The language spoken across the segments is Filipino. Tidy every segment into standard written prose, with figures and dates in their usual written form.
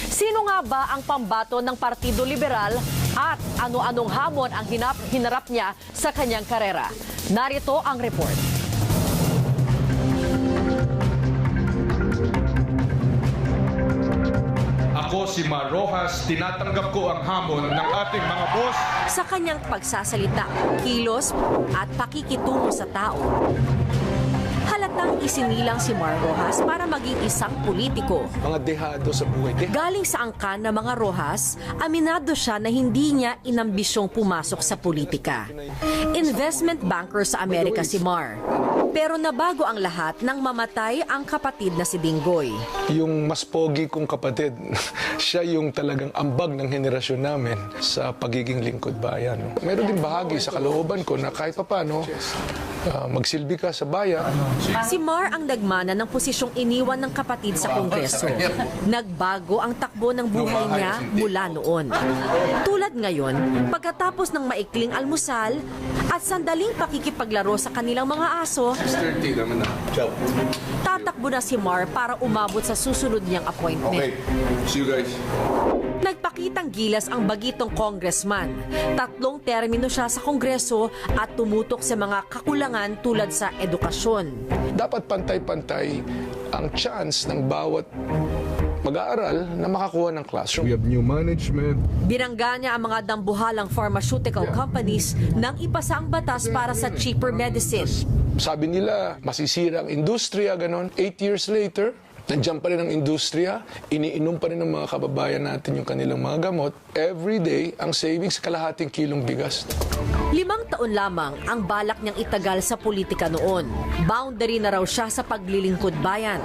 Sino nga ba ang pambato ng Partido Liberal at ano-anong hamon ang hinarap niya sa kanyang karera? Narito ang report. Ako si Mar Rojas, tinatanggap ko ang hamon ng ating mga boss. Sa kanyang pagsasalita, kilos at pakikitungo sa tao, halatang isinilang si Mar Rojas para maging isang politiko. Mga dehado sa buhay. Galing sa angkan ng mga Rojas, aminado siya na hindi niya inambisyong pumasok sa politika. Investment banker sa Amerika si Mar. Pero nabago ang lahat nang mamatay ang kapatid na si Bingoy. Yung mas pogi kong kapatid, siya yung talagang ambag ng henerasyon namin sa pagiging lingkod bayan. Meron din bahagi sa kalooban ko na kahit papano, magsilbi ka sa bayan. Si Mar ang nagmana ng posisyong iniwan ng kapatid sa Kongreso. Nagbago ang takbo ng buhay niya mula noon. Tulad ngayon, pagkatapos ng maikling almusal at sandaling pakikipaglaro sa kanilang mga aso, tatakbo na si Mar para umabot sa susunod niyang appointment. Okay, see you guys. Nagpakitang gilas ang bagitong congressman. 3 termino siya sa Kongreso at tumutok sa mga kakulangan tulad sa edukasyon. Dapat pantay-pantay ang chance ng bawat mag-aaral na makakuha ng classroom. We have new management. Binangga niya ang mga dambuhalang pharmaceutical companies nang ipasa ang batas para sa cheaper medicine. Sabi nila, masisira ang industriya, ganon. 8 years later, nandiyan pa rin ang industriya, iniinom pa rin ng mga kababayan natin yung kanilang mga gamot. Every day, ang savings, kalahating kilong bigas. 5 taon lamang ang balak niyang itagal sa politika noon. Boundary na raw siya sa paglilingkod bayan.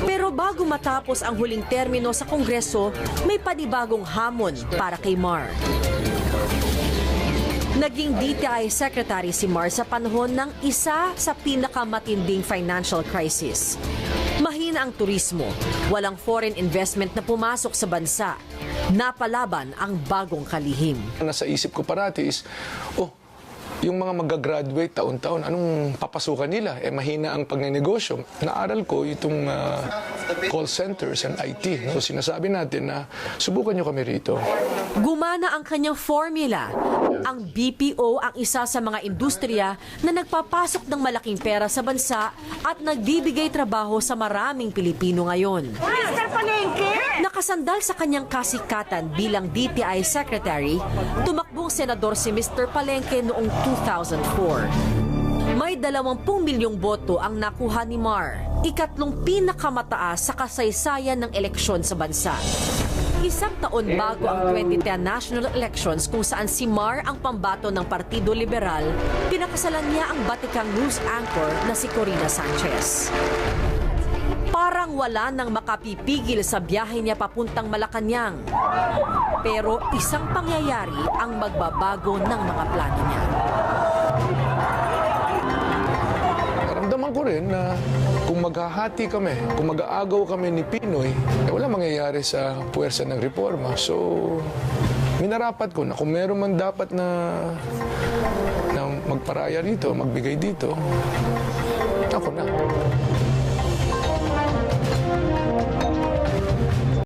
Pero bago matapos ang huling termino sa Kongreso, may panibagong hamon para kay Mar. Naging DTI Secretary si Mar sa panahon ng isa sa pinakamatinding financial crisis. Mahina ang turismo, walang foreign investment na pumasok sa bansa. Napalaban ang bagong kalihim. Nasa isip ko parati is, yung mga mag-graduate taon-taon, anong papasukan nila? Mahina ang pagnenegosyo. Naaral ko itong call centers and IT. So sinasabi natin na subukan nyo kami rito. Gumana ang kanyang formula. Ang BPO ang isa sa mga industriya na nagpapasok ng malaking pera sa bansa at nagbibigay trabaho sa maraming Pilipino ngayon. Mr. Palengke! Nakasandal sa kanyang kasikatan bilang DTI Secretary, tumakbong senador si Mr. Palengke noong 2004. May 20 milyong boto ang nakuha ni Mar, ikatlong pinakamataas sa kasaysayan ng eleksyon sa bansa. 1 taon bago ang 2010 national elections kung saan si Mar ang pambato ng Partido Liberal, pinakasalan niya ang Batikang news anchor na si Corina Sanchez. Parang wala nang makapipigil sa biyahe niya papuntang Malacanang. Pero isang pangyayari ang magbabago ng mga plano niya. Naramdaman ko rin na kung maghahati kami, kung mag-aagaw kami ni Pinoy, wala mangyayari sa puwersa ng reforma. So, minarapat ko na kung meron man dapat na magparaya rito, magbigay dito, ako na.